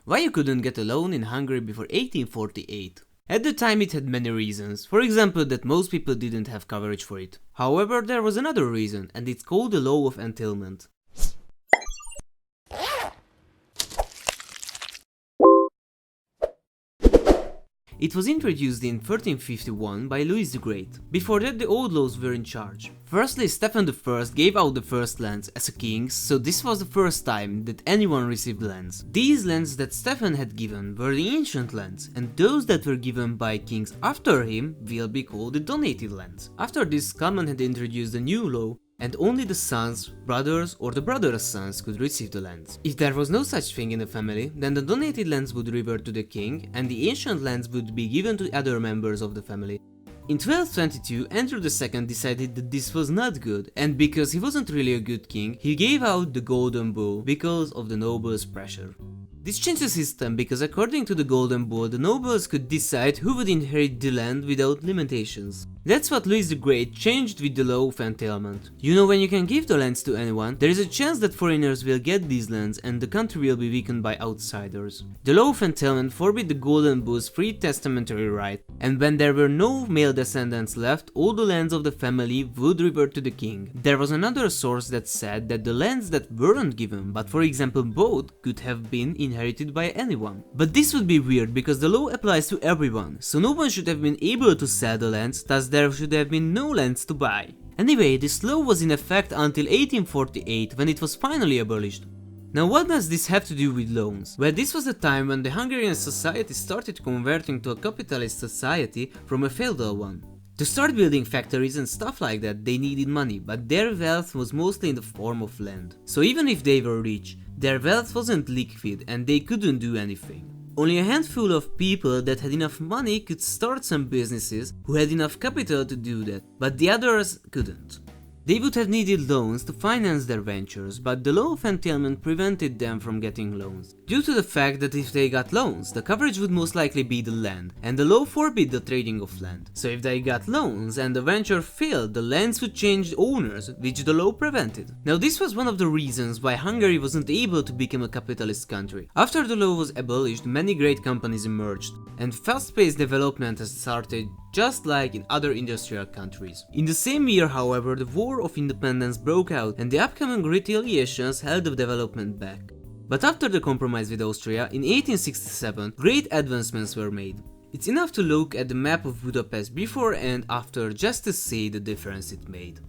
Why you couldn't get a loan in Hungary before 1848? At the time it had many reasons, for example that most people didn't have coverage for it. However, there was another reason, and it's called the law of entailment. It was introduced in 1351 by Louis the Great. Before that the old laws were in charge. Firstly, Stephen I gave out the first lands as a king, so this was the first time that anyone received lands. These lands that Stephen had given were the ancient lands, and those that were given by kings after him will be called the donated lands. After this, Kalman had introduced a new law, and only the sons, brothers or the brothers' sons could receive the lands. If there was no such thing in the family, then the donated lands would revert to the king and the ancient lands would be given to other members of the family. In 1222, Andrew II decided that this was not good, and because he wasn't really a good king, he gave out the Golden Bull because of the nobles' pressure. This changed the system because according to the Golden Bull, the nobles could decide who would inherit the land without limitations. That's what Louis the Great changed with the law of entailment. You know, when you can give the lands to anyone, there is a chance that foreigners will get these lands and the country will be weakened by outsiders. The law of entailment forbid the Golden Bull's free testamentary right, and when there were no male descendants left, all the lands of the family would revert to the king. There was another source that said that the lands that weren't given, but for example both, could have been inherited by anyone. But this would be weird because the law applies to everyone, so no one should have been able to sell the lands, thus there should have been no lands to buy. Anyway, this law was in effect until 1848 when it was finally abolished. Now what does this have to do with loans? Well, this was the time when the Hungarian society started converting to a capitalist society from a feudal one. To start building factories and stuff like that, they needed money, but their wealth was mostly in the form of land. So even if they were rich, their wealth wasn't liquid and they couldn't do anything. Only a handful of people that had enough money could start some businesses who had enough capital to do that, but the others couldn't. They would have needed loans to finance their ventures, but the law of entailment prevented them from getting loans, due to the fact that if they got loans, the coverage would most likely be the land, and the law forbid the trading of land. So if they got loans and the venture failed, the lands would change owners, which the law prevented. Now this was one of the reasons why Hungary wasn't able to become a capitalist country. After the law was abolished, many great companies emerged, and fast-paced development has started just like in other industrial countries. In the same year, however, the War of Independence broke out and the upcoming retaliations held the development back. But after the compromise with Austria, in 1867, great advancements were made. It's enough to look at the map of Budapest before and after just to see the difference it made.